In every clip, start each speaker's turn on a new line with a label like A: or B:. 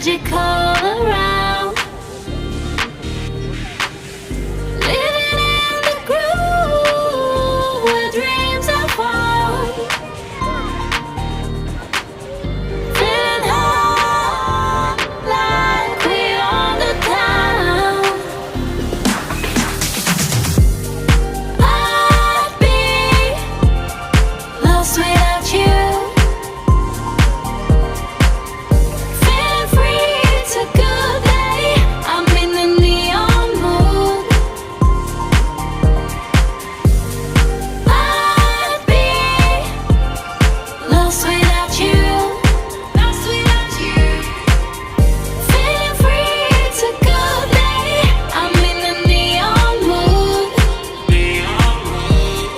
A: magical around. Living in the groove where dreams are found. Feeling high like we own the town. I'd be lost without you. Feeling free, it's a good day. I'm in the neon mood. I'd be lost without you. Lost without you. Feeling free, it's a good day. I'm in the neon mood. Neon mood.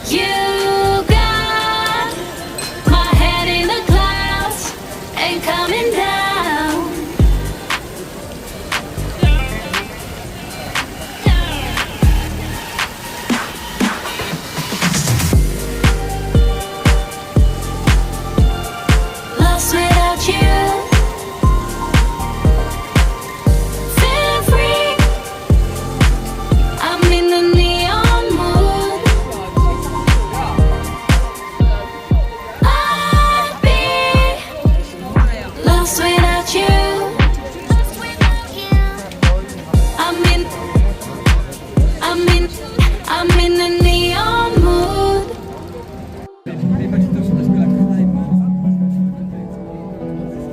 A: You got my head in the clouds, ain't coming down. Lost without you. Feeling free. I'm in the neon mood. I'd be lost without you. I'm in the neon mood.
B: Les magitos sont parce que la crème est morte.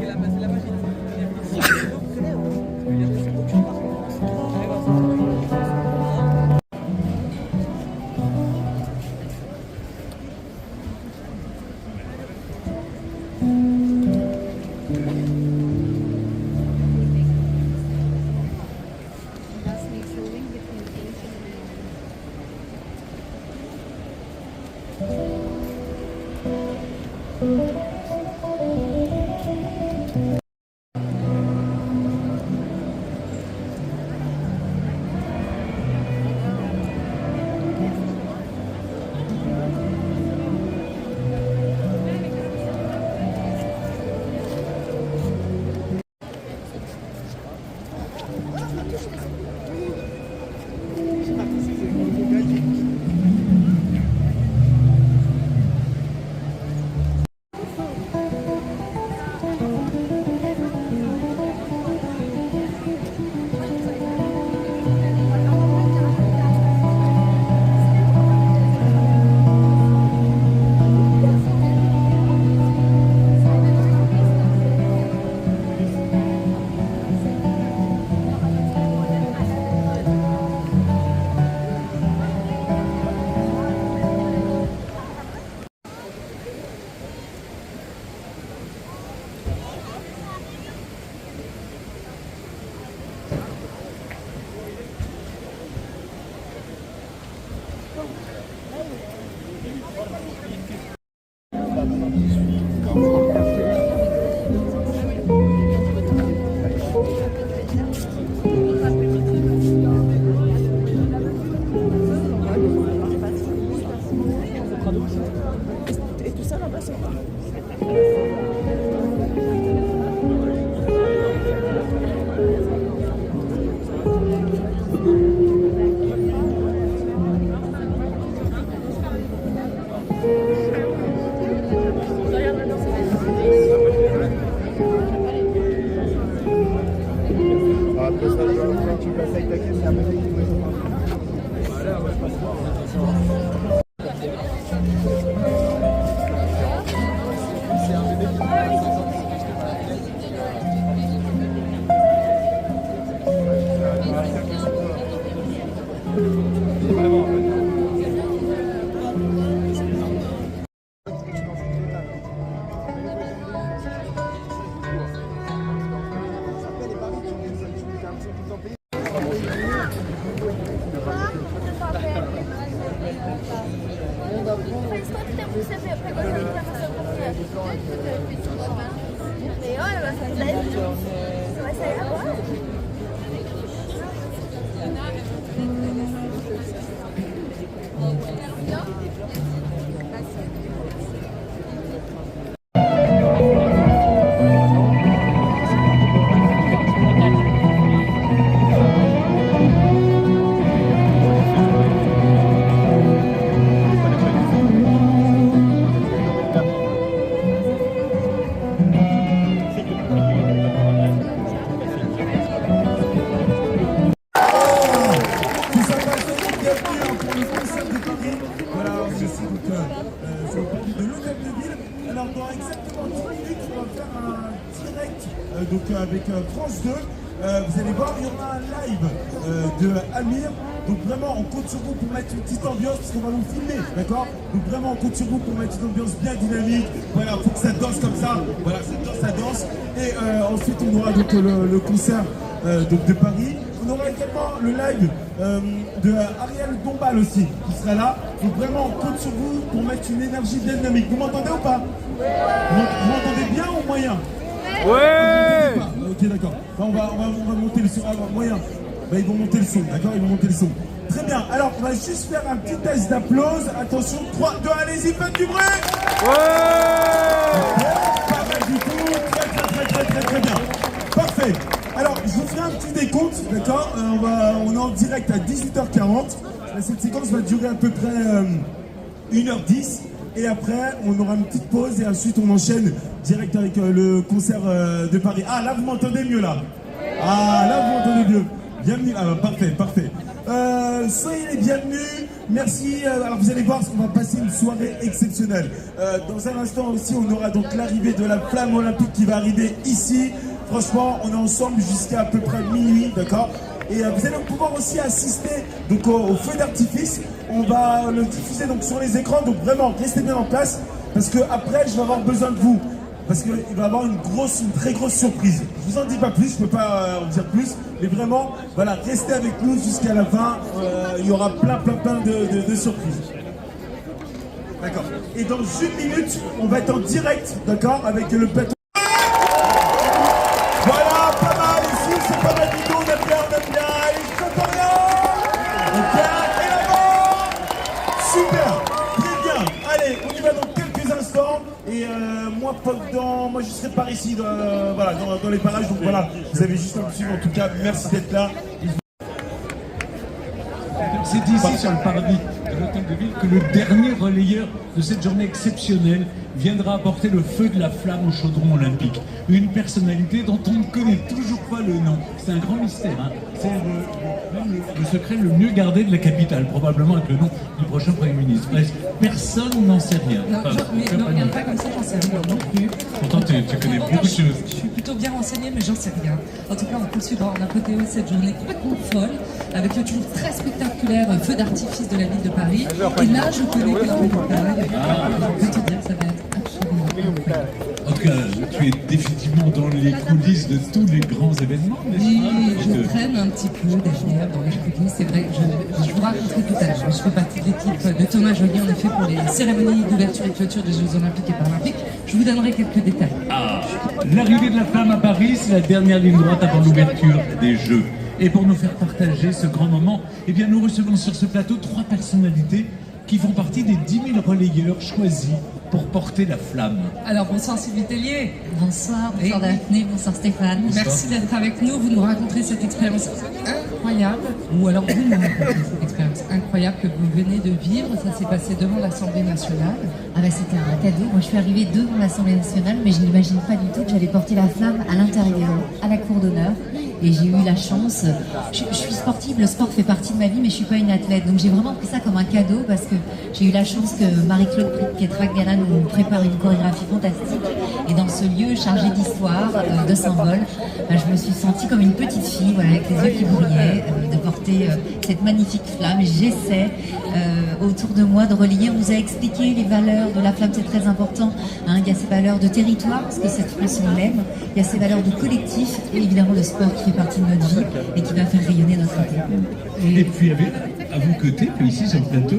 B: C'est la magie.
C: Et tout ça là-bas, c'est pas.
D: Après ça, quand tu passes avec ta caisse, c'est un peu compliqué.
C: C'est un bébé.
E: Voilà, je suis donc sur le parking de l'hôtel de ville. Alors dans exactement 10 minutes, on va faire un direct avec France 2. Vous allez voir, il y aura un live de Amir. Donc vraiment, on compte sur vous pour mettre une petite ambiance, parce qu'on va vous filmer, d'accord? Donc vraiment, on compte sur vous pour mettre une ambiance bien dynamique. Voilà, faut que ça danse comme ça. Voilà, ça danse. Et ensuite, on aura donc le concert donc de Paris. On aura également le live de Ariel Dombal aussi, qui sera là. Donc vraiment, on compte sur vous pour mettre une énergie bien dynamique. Vous m'entendez ou pas? Vous m'entendez bien ou moyen?
B: Ouais.
E: Ok, d'accord. On va monter le son. Alors, moyen. Bah, ils vont monter le son, d'accord? Ils vont monter le son. Très bien. Alors, on va juste faire un petit test d'applause. Attention, 3, 2, allez-y, faites du bruit.
B: Ouais.
E: Pas mal du tout. Très bien. Parfait. Alors, je vous ferai un petit décompte, d'accord? On est en direct à 18h40. Cette séquence va durer à peu près 1h10. Et après, on aura une petite pause et ensuite on enchaîne direct avec le concert de Paris. Ah, là, vous m'entendez mieux, là? Ah, là, vous m'entendez mieux. Bienvenue. Ah, parfait. Soyez les bienvenus. Merci. Alors, vous allez voir, on va passer une soirée exceptionnelle. Dans un instant aussi, on aura donc l'arrivée de la flamme olympique qui va arriver ici. Franchement, on est ensemble jusqu'à à peu près minuit, d'accord? Et vous allez pouvoir aussi assister donc au feu d'artifice. On va le diffuser donc sur les écrans, donc vraiment restez bien en place parce que après je vais avoir besoin de vous parce qu'il va y avoir une très grosse surprise. Je vous en dis pas plus, je peux pas en dire plus, mais vraiment voilà, restez avec nous jusqu'à la fin. Il y aura plein de surprises. D'accord. Et dans une minute, on va être en direct, d'accord, avec le plateau. Voilà, pas mal ici, c'est pas mal du tout, on aime bien, allez, je t'entends rien. Ok, et là-bas. Super, très bien. Allez, on y va dans quelques instants. Et moi je serai par ici, dans les parages. Donc voilà, vous avez juste à me suivre. En tout cas, merci d'être là.
F: C'est ici, sur le parvis de l'hôtel de ville, que le dernier relayeur de cette journée exceptionnelle viendra apporter le feu de la flamme au chaudron olympique. Une personnalité dont on ne connaît toujours pas le nom. C'est un grand mystère, hein. C'est même le secret le mieux gardé de la capitale, probablement avec le nom du prochain Premier ministre. Personne n'en sait rien.
G: Non, mais ne regarde pas comme ça, j'en sais rien non plus.
F: Pourtant, tu connais beaucoup de choses.
G: Je suis plutôt bien renseignée, mais j'en sais rien. En tout cas, on poursuivra en apothéose cette journée complètement folle, avec le toujours très spectaculaire feu d'artifice de la ville de Paris. Et là, je connais que le détail. Je peux te dire que ça va être absolument incroyable.
F: En tout cas, tu es définitivement dans les coulisses de tous les grands événements,
G: Oui,
F: n'est-ce pas?
G: je traîne un petit peu derrière dans les coulisses. C'est vrai que je vous raconterai tout à l'heure. Je fais partie de l'équipe de Thomas Joly, en effet, pour les cérémonies d'ouverture et clôture des Jeux Olympiques et Paralympiques. Je vous donnerai quelques détails.
F: Ah, l'arrivée de la flamme à Paris, c'est la dernière ligne droite avant l'ouverture des Jeux. Et pour nous faire partager ce grand moment, eh bien, nous recevons sur ce plateau 3 personnalités qui font partie des 10 000 relayeurs choisis pour porter la flamme.
G: Alors, bonsoir Sylvie Tellier.
H: Bonsoir Daphné, bonsoir Stéphane.
G: Merci d'être avec nous. Vous nous raconterez cette expérience incroyable, ou alors vous nous racontez cette expérience incroyable que vous venez de vivre. Ça s'est passé devant l'Assemblée nationale.
H: Ah bah c'était un cadeau. Moi je suis arrivée devant l'Assemblée nationale, mais je n'imagine pas du tout que j'allais porter la flamme à l'intérieur, à la cour d'honneur. Et j'ai eu la chance. Je suis sportive, le sport fait partie de ma vie, mais je suis pas une athlète. Donc j'ai vraiment pris ça comme un cadeau parce que j'ai eu la chance que Marie-Claude Pietragala nous prépare une chorégraphie fantastique. Et dans ce lieu chargé d'histoire, de symboles, je me suis sentie comme une petite fille, voilà, avec les yeux qui brillaient, de porter cette magnifique flamme. Et j'essaie autour de moi de relier. On nous a expliqué les valeurs de la flamme, c'est très important. Hein. Il y a ces valeurs de territoire, parce que cette France on l'aime. Il y a ces valeurs de collectif et évidemment le sport qui fait partie de notre vie et qui va faire rayonner notre terre.
F: Et puis à vos côtés, puis ici sur le plateau,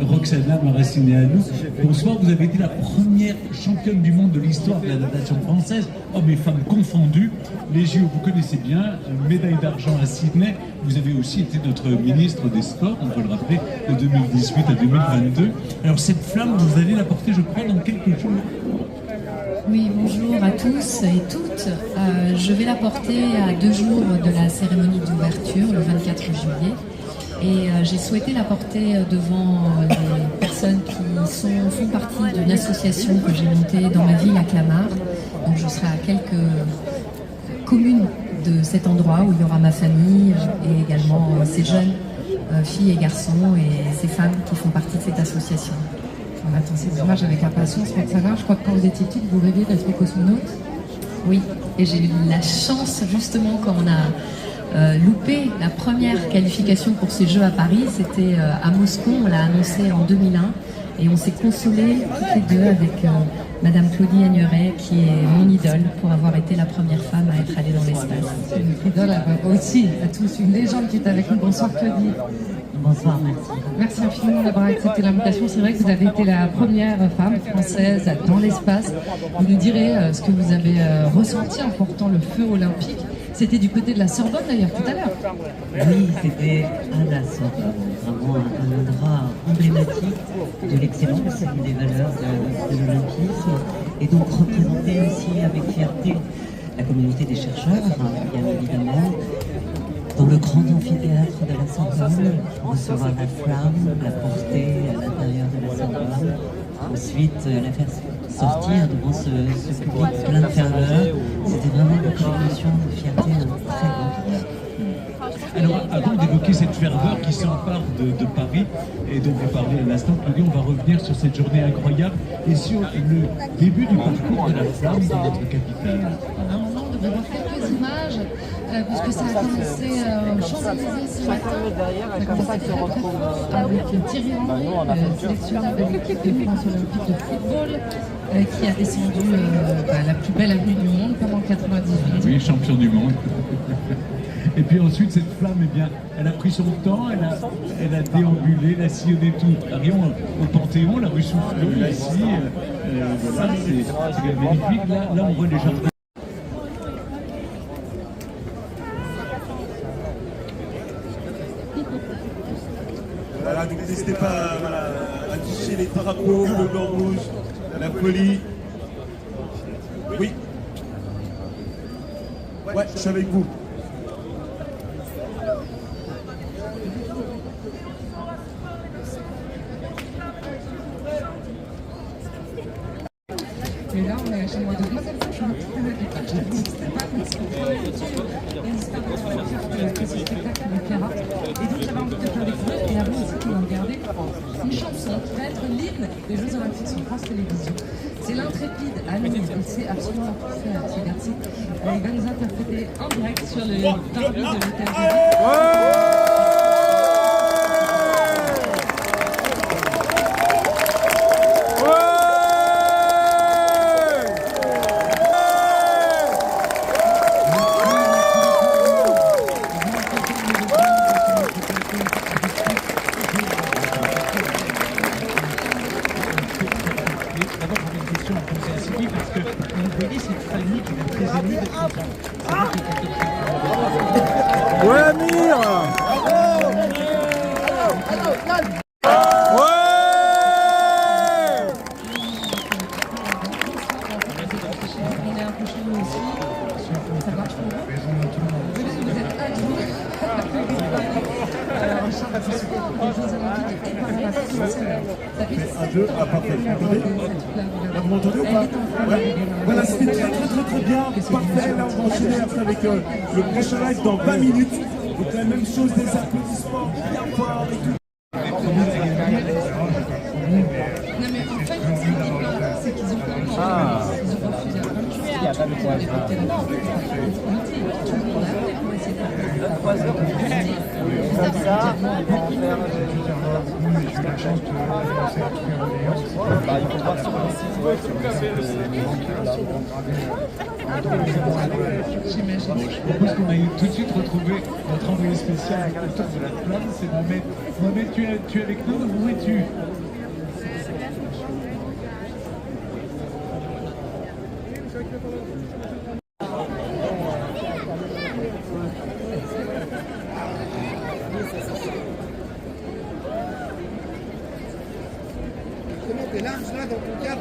F: Roxana Maracineanu. Bonsoir, vous avez été la première championne du monde de l'histoire de la natation française, hommes et femmes confondus. Les JO, vous connaissez bien, médaille d'argent à Sydney. Vous avez aussi été notre ministre des Sports, on peut le rappeler, de 2018 à 2022. Alors cette flamme, vous allez la porter, je crois, dans quelques jours.
H: Oui, bonjour à tous et toutes. Je vais la porter à 2 jours de la cérémonie d'ouverture, le 24 juillet. Et j'ai souhaité la porter devant les personnes qui font partie d'une association que j'ai montée dans ma ville à Clamart. Donc je serai à quelques communes de cet endroit où il y aura ma famille et également ces jeunes filles et garçons et ces femmes qui font partie de cette association.
G: On attend ces images avec impatience, Roxana. Je crois que quand vous étiez petite, vous rêviez d'être cosmonaute.
H: Oui, et j'ai eu la chance justement quand on a loupé la première qualification pour ces Jeux à Paris, c'était à Moscou, on l'a annoncé en 2001 et on s'est consolés toutes les deux avec Madame Claudie Aigneret qui est mon idole pour avoir été la première femme à être allée dans l'espace.
G: C'est une idole aussi à tous, une légende qui est avec nous. Bonsoir Claudie.
H: Bonsoir, merci.
G: Merci infiniment d'avoir accepté l'invitation. C'est vrai que vous avez été la première femme française dans l'espace. Vous nous direz ce que vous avez ressenti en portant le feu olympique. C'était du côté de la Sorbonne d'ailleurs tout à l'heure.
I: Oui, c'était à la Sorbonne, vraiment un endroit emblématique de l'excellence et des valeurs de l'olympisme, et donc représenter aussi avec fierté la communauté des chercheurs, bien évidemment, dans le grand amphithéâtre de la Sorbonne, recevoir la flamme, la porter à l'intérieur de la Sorbonne, ensuite la faire sortir devant ce public plein de ferveur. C'était vraiment une émotion de fierté très grande.
F: Alors, avant d'évoquer cette ferveur qui s'empare de Paris, et dont vous parlez à l'instant, Claudie, on va revenir sur cette journée incroyable et sur le début du parcours de la flamme dans notre capitale.
G: À un moment, on devrait voir quelques images, puisque ça a commencé aux Champs-Élysées ce matin. Ça a commencé très fort avec Thierry Henry, sélectionneur de l'équipe de France olympique de football, qui a descendu la plus belle avenue du monde pendant 98 minutes.
F: Oui, champion du monde. Et puis ensuite, cette flamme, eh bien, elle a pris son temps, elle a déambulé, elle a sillonné tout. Arrivons au Panthéon, la rue Soufflot, ici. Voilà, c'est magnifique. Là, on voit les jardins.
E: Voilà, donc n'hésitez pas à afficher les drapeaux, le blanc rouge, la folie. Oui. Ouais, je suis avec vous.
G: Et là, on est chez moi de Demoiselle Fouche, on a tout le spectacle, parce qu'on espère que ce spectacle nous plaira. Et donc, j'avais envie de faire découvrir, et avant aussi qu'on va regarder une chanson qui va être l'hymne des Jeux Olympiques sur France Télévisions. C'est l'intrépide Ami, il sait absolument tout faire, ce garçon. Il va nous interpréter en direct sur le parvis de l'hôtel de Ville.
E: Un jeu à parfait. Vous m'entendez ou pas? Ouais. Voilà, c'était très bien. Parfait. Là, on va enchaîner après avec le prochain live dans 20 minutes. Donc la même chose, des applaudissements bien forts et tout.
G: Non mais en fait, c'est qu'ils ont pas encore ils ont refusé.
F: Je propose qu'on aille tout de suite retrouver notre envoyé spécial autour de la flamme, c'est Mohamed. Mohamed, tu es avec nous? Où es-tu?
D: Comment t'es large là dans ton cadre?